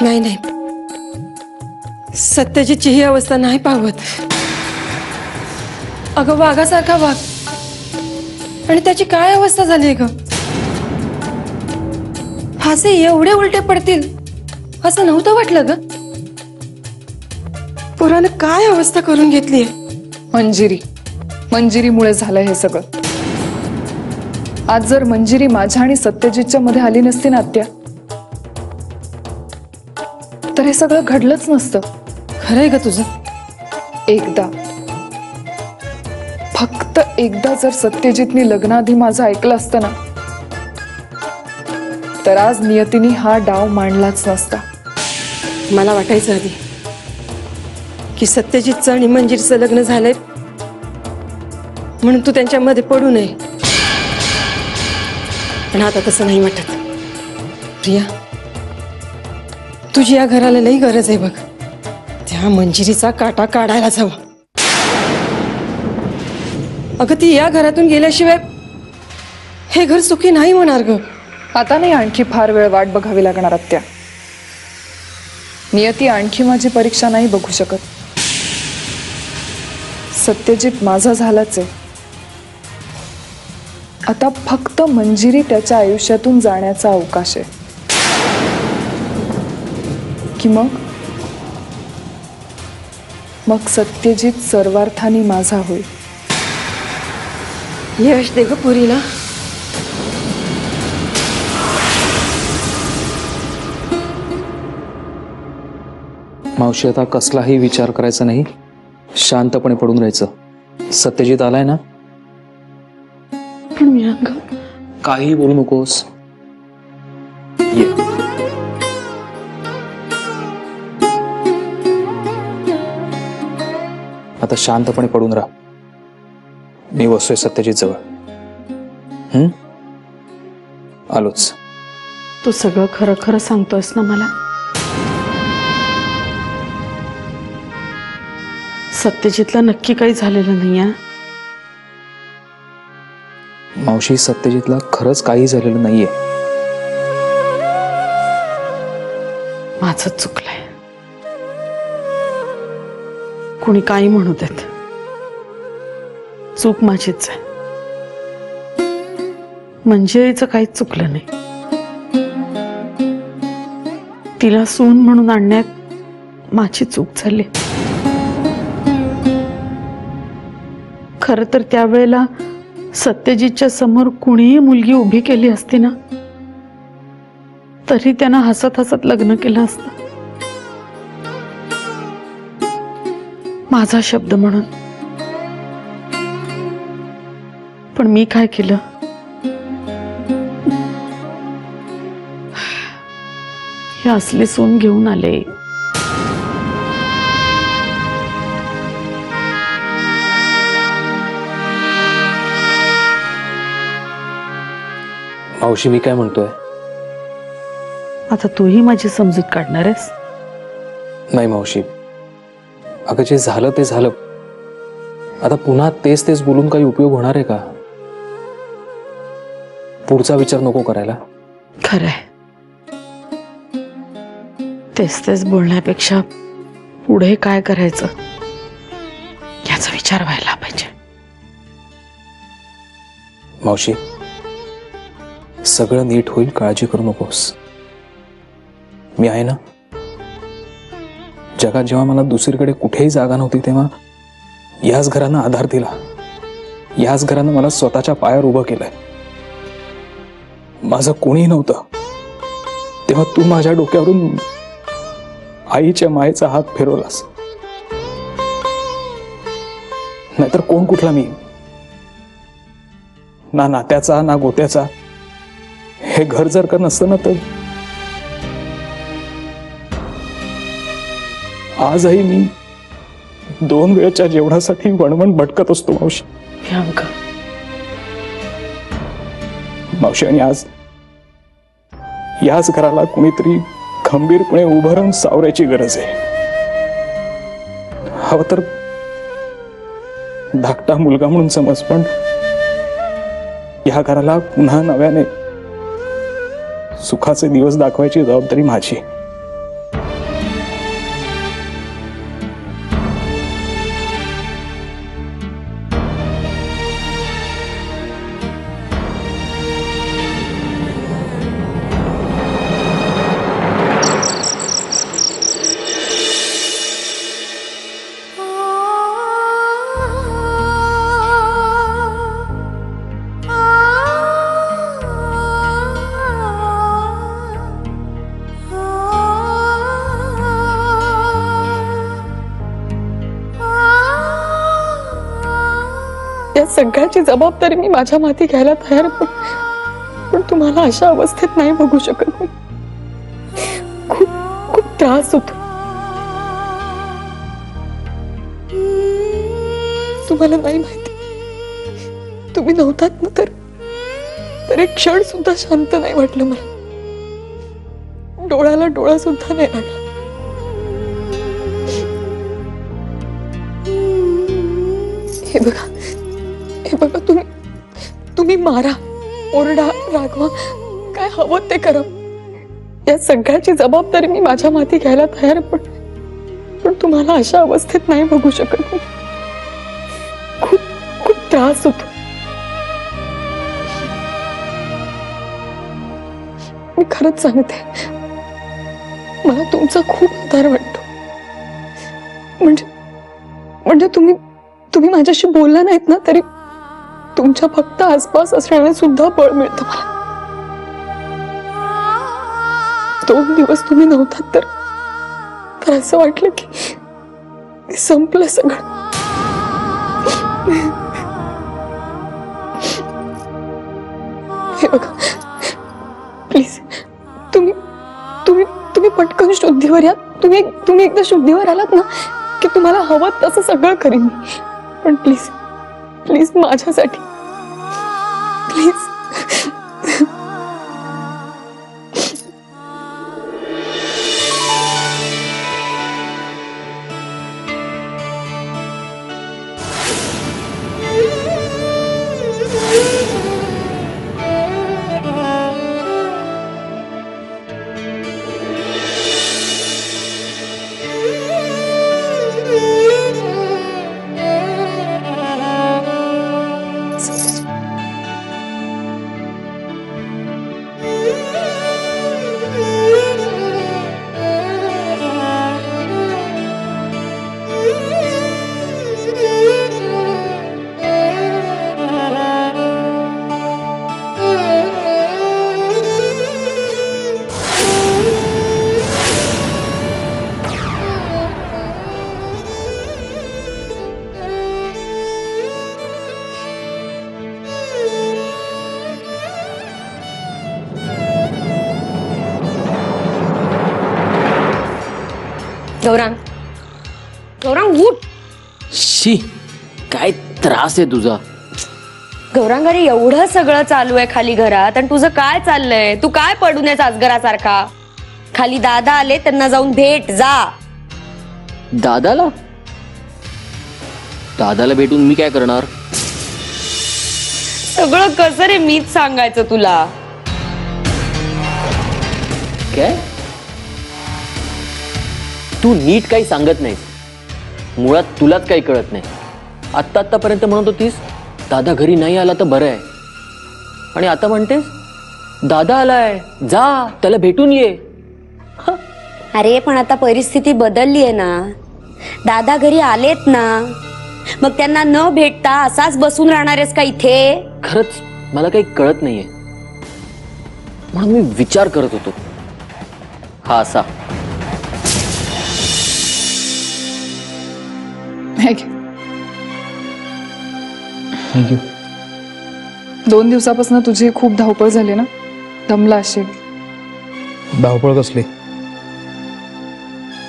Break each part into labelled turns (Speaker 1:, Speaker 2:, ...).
Speaker 1: नाही नाही, सत्यजीतची ही अवस्था नाही पावत. अगं वाघासारखा वाघ, आणि त्याची काय अवस्था झाली ग? फासे एवढे उलटे पडतील असं नव्हतं वाटलं ग. पोरानं काय अवस्था करून घेतलीय.
Speaker 2: मंजिरीमुळे झालंय हे सगळं. आज जर मंजिरी माझ्या आणि सत्यजितच्या मध्ये आली नसती ना आत्या, तर हे सगळं घडलंच नसतं.
Speaker 1: खरंय ग तुझं.
Speaker 2: फक्त एकदा जर सत्यजितनी लग्नाआधी माझं ऐकलं असतं ना, तर आज नियतीने हा डाव मांडलाच नसता.
Speaker 1: मला वाटायचं आधी की सत्यजितचं आणि मंजिरीचं लग्न झालंय म्हणून तू त्यांच्यामध्ये पडू नये, पण आता तसं नाही वाटत. प्रिया, तुझी या घराला लई गरज आहे बघ. त्या मंजिरीचा काटा काढायलाच हवा. अगं ती या घरातून गेल्याशिवाय हे घर सुखी नाही होणार ग.
Speaker 2: आता नाही आणखी फार वेळ वाट बघावी लागणार आत्या. नियती आणखी माझी परीक्षा नाही बघू शकत. सत्यजित माझा झालाच आहे. आता फक्त मंजिरी त्याच्या आयुष्यातून जाण्याचा अवकाश आहे की मग सत्यजित सर्वार्थाने माझा होईल.
Speaker 1: यश दे ग पुरीला.
Speaker 3: मावशी, आता कसलाही विचार करायचा नाही, शांतपणे पडून राहायचं. सत्यजित आलाय ना?
Speaker 1: पण मी
Speaker 3: काही बोलू नकोस. ये. आता शांतपणे पडून राहा. मी बसतोय सत्यजित जवळ. आलोच.
Speaker 1: तू सगळं खरं खरं सांगतोयस ना मला? सत्यजितला नक्की काही झालेलं नाहीये?
Speaker 3: मावशी, सत्यजितला खरंच काही झालेलं नाहीये.
Speaker 1: माझं चुकलंय. कुणी काही म्हणू देत, चूक माझीच आहे. मंजिरीचं काहीच चुकलं नाही. तिला सून म्हणून आणण्यात माझी चूक झाली. खरं तर त्यावेळेला सत्यजितच्या समोर कुणीही मुलगी उभी केली असती ना, तरी त्यानं हसत हसत लग्न केलं असतं. माझा शब्द म्हणून. पण मी काय केलं? हे असली सून घेऊन आले.
Speaker 3: मावशी, मी काय म्हणतोय?
Speaker 1: आता तूही माझी समजूत काढणार आहेस?
Speaker 3: नाही मावशी, अगं जे झालं ते झालं. आता पुन्हा तेच तेच बोलून काही उपयोग होणार आहे का? पुढचा विचार नको करायला.
Speaker 1: खरंय, तेच तेच बोलण्यापेक्षा पुढे काय करायचं याचा विचार व्हायला पाहिजे.
Speaker 3: मावशी, सगळं नीट होईल, काळजी करू नकोस. मी आहे ना. जगात जेव्हा मला दुसरीकडे कुठेही जागा नव्हती, तेव्हा याच घरानं आधार दिला. याच घरानं मला स्वतःच्या पायावर उभं केलंय. माझं कोणी नव्हतं तेव्हा तू माझ्या डोक्यावरून आईच्या मायेचा हात फिरवलास. नाहीतर कोण कुठला मी? ना नात्याचा ना गोत्याचा. हे घर जर का नसतं ना, तर आजही मी 2 वेळच्या जेवणासाठी वणवण भटकत असतो मावशी. मावशी, आणि आज याच घराला कुणीतरी खंबीरपणे उभं राहून सावरायची गरज आहे. हवं तर धाकटा मुलगा म्हणून समज, पण या घराला पुन्हा नव्याने सुखाचे दिवस दाखवायची जबाबदारी माझी.
Speaker 2: सगळ्याची जबाबदारी मी माझ्या माथी घ्यायला तयार, पण तुम्हाला अशा अवस्थेत नाही बघू शकत मी. खूप खूप त्रास होतो. तुम्हाला नाही माहिती, तुम्ही नव्हतात ना तर एक क्षण सुद्धा शांत नाही वाटलं मला. डोळ्याला डोळा सुद्धा नाही लागला. हे बघा तुम्ही मारा, ओरडा, रागवा, काय हवं ते करा. या सगळ्याची जबाबदारी मी माझ्या माथी घ्यायला तयार, पण तुम्हाला अशा अवस्थेत नाही बघू शकत मी. खूप खूप त्रास होतो. मी खरंच सांगते, मला तुमचा खूप आधार वाटतो. म्हणजे तुम्ही माझ्याशी बोलला नाहीत ना तरी तुमच्या फक्त आसपास असण्याने सुद्धा बळ मिळतं मला. 2 दिवस तुम्ही नव्हतात तर असं वाटलं की संपलं सगळं. हे बघा, प्लीज तुम्ही पटकन शुद्धीवर या. तुम्ही एकदा शुद्धीवर आलात ना की तुम्हाला हवं तसं सगळं करीन मी. पण प्लीज प्लीज माझ्यासाठी प्लीज.
Speaker 4: गौरांग उठ.
Speaker 5: शी, काय त्रास आहे तुझा.
Speaker 4: गौरांग, अरे एवढं सगळं चालू आहे खाली घरात आणि तुझं काय चाललंय? तू काय पडून आहेस अजगरासारखा? खाली दादा आले, त्यांना जाऊन भेट जा.
Speaker 5: दादाला भेटून मी काय करणार?
Speaker 4: सगळं कसं रे मीच सांगायचं तुला.
Speaker 5: काय तू नीट काही सांगत नाहीस. मुळात तुलाच काही कळत नाही. आतापर्यंत म्हणत होतीस दादा घरी नाही आला तर बरं आहे, आणि आता म्हणतेस दादा आलाय, जा त्याला भेटून ये.
Speaker 4: अरे पण आता परिस्थिती बदलली आहे ना. दादा घरी आलेत ना, मग त्यांना न भेटता असाच बसून राहणार आहेस का इथे?
Speaker 5: खरंच मला काही कळत नाहीये, म्हणून मी विचार करत होतो. हा असा
Speaker 3: थँक्यू.
Speaker 2: 2 दिवसापासून तुझी खूप धावपळ झाली ना, दमला असेल.
Speaker 3: धावपळ कसली?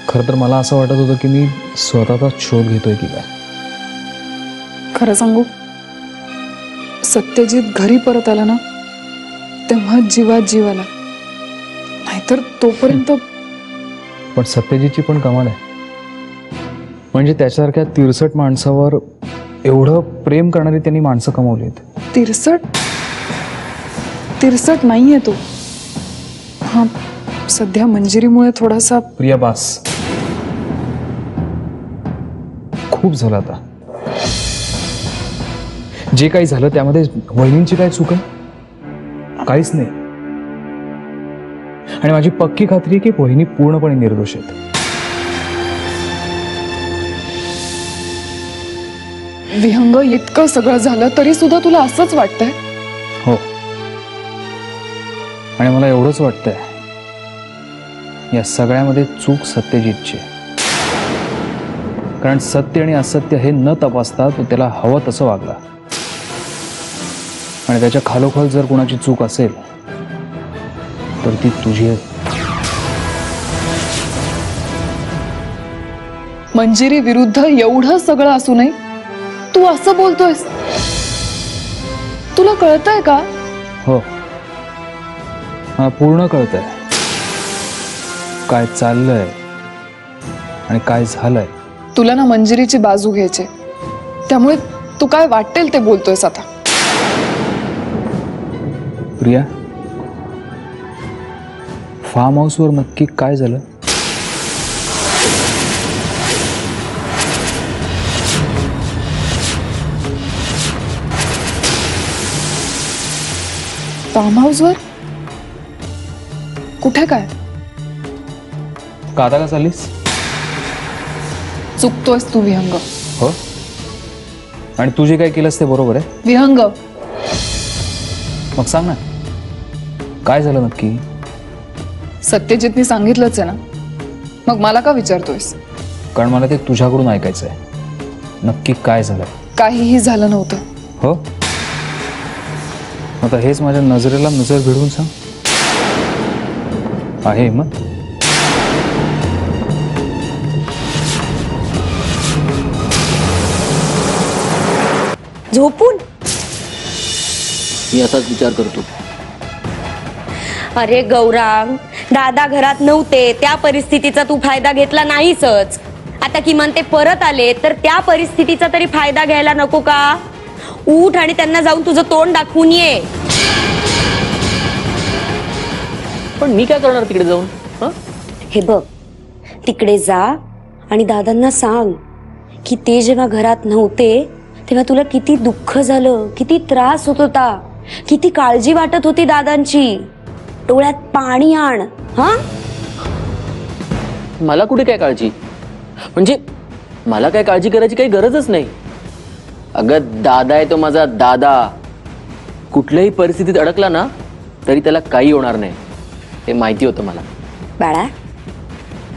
Speaker 3: खरं तर मला असं वाटत होतं की मी स्वतःचा शोध घेतोय की काय.
Speaker 2: खरं सांगू, सत्यजित घरी परत आला ना तेव्हा जीवात जीव आला. नाहीतर तोपर्यंत.
Speaker 3: पण सत्यजितची पण कमाल आहे. म्हणजे त्याच्यासारख्या 63 माणसावर एवढं प्रेम करणारी त्यांनी माणसं कमावलीत.
Speaker 2: 63 नाहीये तो. हा सध्या मंजिरीमुळे थोडासा.
Speaker 3: प्रिया बास, खूप झालं आता. जे काही झालं त्यामध्ये वहिनींची काय चूक आहे? काहीच नाही. आणि माझी पक्की खात्री आहे की वहिनी पूर्णपणे निर्दोष आहेत.
Speaker 2: विहंग, इतकं सगळं झालं तरी सुद्धा तुला असंच वाटतंय?
Speaker 3: हो, आणि मला एवढंच वाटतंय या सगळ्यामध्ये चूक सत्यजितची. कारण सत्य आणि असत्य हे न तपासता तो त्याला हवं तसं वागला. आणि त्याच्या खालोखाल जर कोणाची चूक असेल तर ती तुझी आहे.
Speaker 2: मंजिरी विरुद्ध एवढं सगळं असूनही तू असं बोलतोयस? तुला कळतंय का?
Speaker 3: हो, मला पूर्ण कळतंय काय चाललंय आणि काय झालंय.
Speaker 2: तुला ना मंजिरीची बाजू घ्यायची, त्यामुळे तू काय वाटेल ते बोलतोयस आता.
Speaker 3: प्रिया, फार्म हाऊसवर नक्की काय झालं?
Speaker 2: फार्म हाऊसवर कुठे काय?
Speaker 3: का आता का चाललीस?
Speaker 2: चुकतोयस तू विहंग.
Speaker 3: हो, आणि तू जे काय केलंस ते बरोबर आहे.
Speaker 2: विहंग,
Speaker 3: मग सांग ना काय झालं नक्की?
Speaker 2: सत्यजितनी सांगितलंच आहे ना, मग मला का विचारतोयस?
Speaker 3: कारण मला ते तुझ्याकडून ऐकायचं आहे. नक्की काय झालं?
Speaker 2: काहीही झालं नव्हतं.
Speaker 3: हो, आता हेच माझ्या नजरेला नजर भिडवून सांग. आहे मग
Speaker 4: झोपून?
Speaker 5: मी असाच विचार करतो.
Speaker 4: अरे गौरांग, दादा घरात नव्हते त्या परिस्थितीचा तू फायदा घेतला नाहीसच. आता किमान ते परत आले तर त्या परिस्थितीचा तरी फायदा घ्यायला नको का? उठ आणि त्यांना जाऊन तुझं तोंड दाखवून ये.
Speaker 5: पण मी काय करणार तिकडे जाऊन? हं?
Speaker 4: हे बघ, तिकडे जा आणि दादांना सांग की ते जेव्हा घरात नव्हते तेव्हा तुला किती दुःख झालं, किती त्रास होत होता, किती काळजी वाटत होती दादांची. डोळ्यात पाणी आण. हा,
Speaker 5: मला कुठे काय काळजी? म्हणजे मला काय काळजी करायची काही गरजच नाही. अगं दादा आहे तो माझा दादा. कुठल्याही परिस्थितीत अडकला ना तरी त्याला काही होणार नाही, हे माहिती होतं मला.
Speaker 4: बाळा,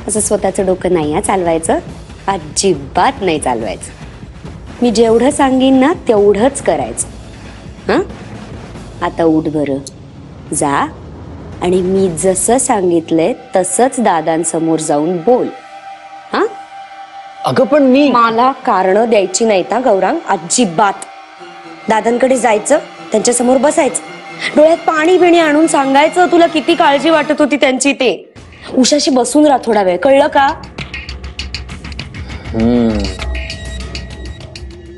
Speaker 4: असं स्वतःचं डोकं नाही हा चालवायचं, अजिबात नाही चालवायचं. मी जेवढं सांगीन ना तेवढंच करायचं. हा, आता उठ बरं, जा आणि मी जसं सांगितलंय तसंच दादांसमोर जाऊन बोल. हा,
Speaker 5: अगं पण मी
Speaker 4: मला कारण द्यायची नाही ना गौरांग, अजिबात. दादांकडे जायचं, त्यांच्या समोर बसायचं, डोळ्यात पाणी बिणी आणून सांगायचं तुला किती काळजी वाटत होती त्यांची. ते उशाशी बसून राहा थोडा वेळ, कळलं का?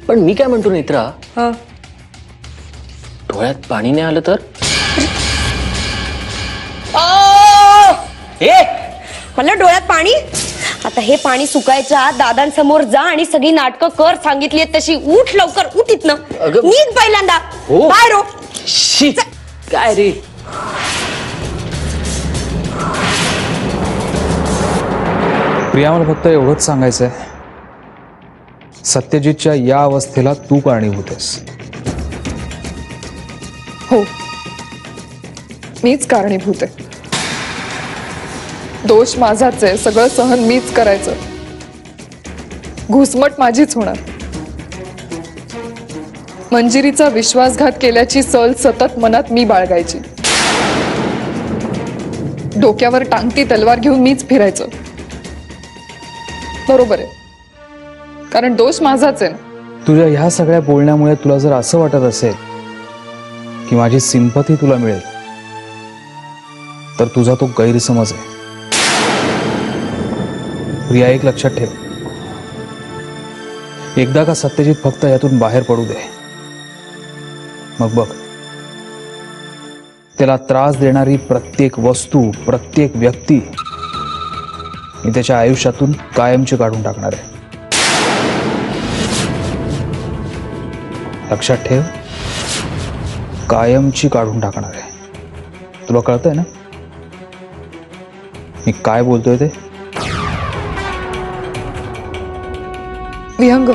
Speaker 5: पण मी काय म्हणतो नेत्रा, डोळ्यात पाणी नाही आलं तर?
Speaker 4: मला डोळ्यात पाणी? आता हे पाणी सुकायच्या आत दादांसमोर जा आणि सगळी नाटकं कर सांगितली तशी. उठ लवकर, उठ इथनं,
Speaker 5: अगं.
Speaker 4: निघ पहिल्यांदा
Speaker 5: हो.
Speaker 4: बाहेर हो.
Speaker 5: शी, काय रे?
Speaker 3: प्रिया, मला फक्त एवढंच सांगायचं आहे, सत्यजितच्या या अवस्थेला तू कारणीभूत आहेस.
Speaker 2: हो, मीच कारणीभूत आहे. दोष माझाच आहे, सगळं सहन मीच करायचं, घुसमट माझीच होणार. मंजिरीचा विश्वासघात केल्याची सल सतत मनात मी बाळगायची. डोक्यावर टांगती तलवार घेऊन मीच फिरायचं. बरोबर आहे, कारण दोष माझाच आहे ना.
Speaker 3: तुझ्या ह्या सगळ्या बोलण्यामुळे तुला जर असं वाटत असेल की माझी सिंपथी तुला मिळेल तर तुझा तो गैरसमज आहे. प्रिया, एक लक्षात ठेव, एकदा का सत्यजित फक्त यातून बाहेर पडू दे, मग बघ त्याला त्रास देणारी प्रत्येक वस्तू, प्रत्येक व्यक्ती मी त्याच्या आयुष्यातून कायमची काढून टाकणार आहे. लक्षात ठेव, कायमची काढून टाकणार आहे. तुला कळतंय ना मी काय बोलतोय ते?
Speaker 2: विहंग,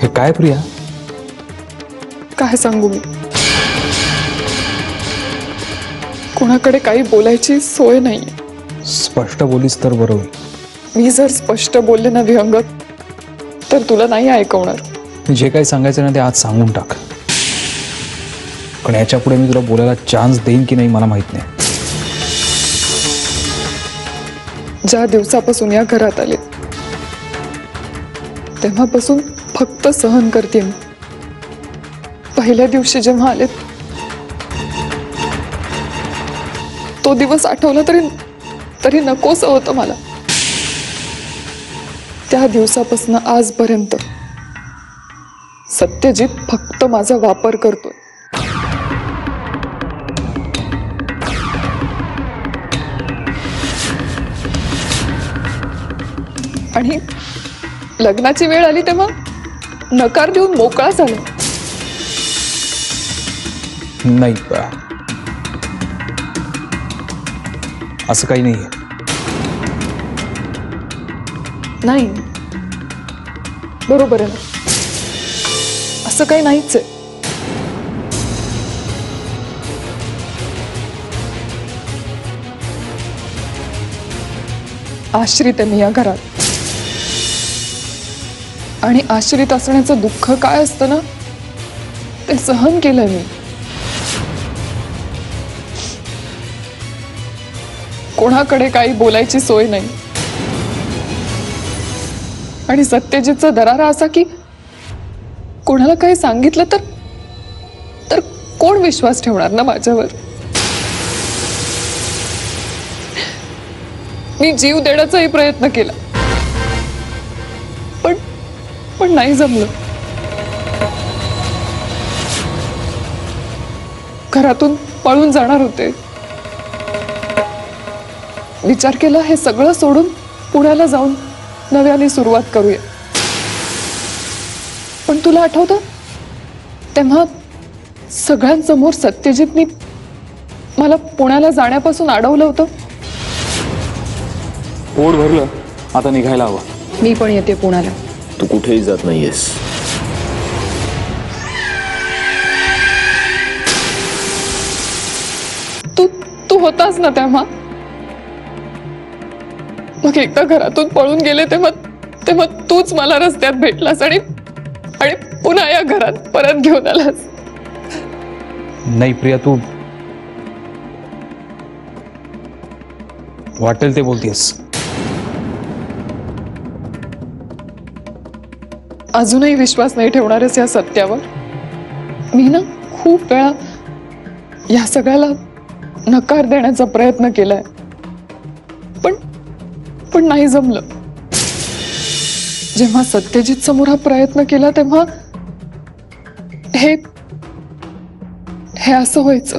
Speaker 3: हे काय प्रिया?
Speaker 2: काय सांगू मी? कोणाकडे काही बोलायची सोय नाही.
Speaker 3: स्पष्ट बोलीस तर बरं होईल.
Speaker 2: मी जर स्पष्ट बोलले ना विहंगत, तर तुला नाही ऐकवणार.
Speaker 3: मी जे काही सांगायचं ना ते आज सांगून टाक. पण याच्या पुढे मी तुला बोलायला चान्स देईन की नाही मला माहित नाही.
Speaker 2: ज्या दिवसापासून या घरात आले तेव्हापासून फक्त सहन करते मी. पहिल्या दिवशी जेव्हा आले तो दिवस आठवला तरी नकोसं होतं मला. त्या दिवसापासून आजपर्यंत सत्यजित फक्त माझा वापर करतोय. आणि लग्नाची वेळ आली तेव्हा नकार देऊन मोकळा झाला.
Speaker 3: नाही असं काही नाहीये.
Speaker 2: नाही, बरोबर आहे ना, असं काही नाहीच आहे. आश्रित आहे मी या घरात. आणि आश्रित असण्याचं दुःख काय असतं ना ते सहन केलंय मी. कोणाकडे काही बोलायची सोय नाही. आणि सत्यजितचा दरारा असा की कोणाला काही सांगितलं तर कोण विश्वास ठेवणार ना माझ्यावर. मी जीव देण्याचाही प्रयत्न केला पण नाही जमलं. घरातून पळून जाणार होते. विचार केला हे सगळं सोडून पुण्याला जाऊन नव्याने सुरुवात करूया. पण तुला आठवतं तेव्हा सगळ्यांसमोर सत्यजितनी मला पुण्याला जाण्यापासून अडवलं होतं.
Speaker 3: पोट भरलं, आता निघायला हवं.
Speaker 2: मी पण येते पुण्याला.
Speaker 5: तू कुठेही जात नाहीयेस.
Speaker 2: तू होतास ना तेव्हा. मग एकदा घरातून पळून गेले तेव्हा तूच मला रस्त्यात भेटलास आणि पुन्हा या घरात परत घेऊन आलास.
Speaker 3: नाही प्रिया, तू वाटेल ते बोलतेस.
Speaker 2: अजूनही विश्वास नाही ठेवणारच या सत्यावर. मी ना खूप वेळा या सगळ्याला नकार देण्याचा प्रयत्न केलाय पण नाही जमलं. जेव्हा सत्यजित समोर हा प्रयत्न केला तेव्हा हे असं व्हायचं.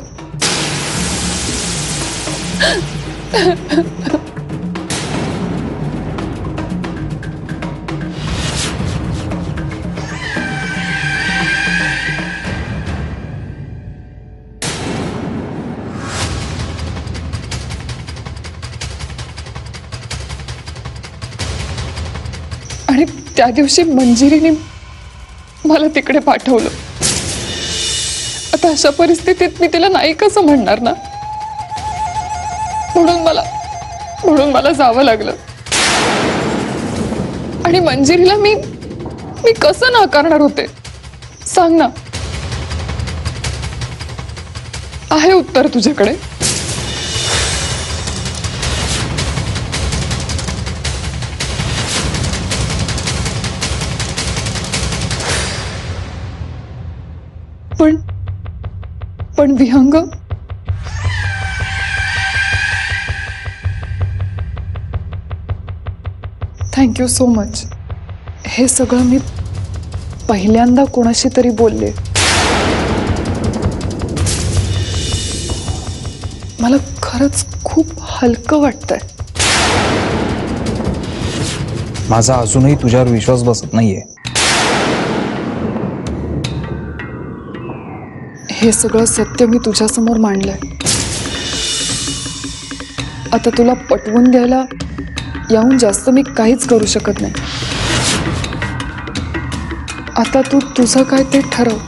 Speaker 2: आणि त्या दिवशी मंजिरीने मला तिकडे पाठवलं. आता अशा परिस्थितीत मी तिला नाही कसं म्हणणार ना. म्हणून मला जावं लागलं. आणि मंजिरीला मी कसं नाकारणार होते सांग ना. आहे उत्तर तुझ्याकडे? पण विहंग, थँक्यू सो मच. हे सगळं मी पहिल्यांदा कोणाशी तरी बोलले. मला खरंच खूप हलकं वाटतंय.
Speaker 3: माझा अजूनही तुझ्यावर विश्वास बसत नाहीये.
Speaker 2: हे सगळं सत्य मी तुझ्यासमोर मांडलंय. आता तुला पटवून द्यायला याहून जास्त मी काहीच करू शकत नाही. आता तू तुझं काय ते ठरव.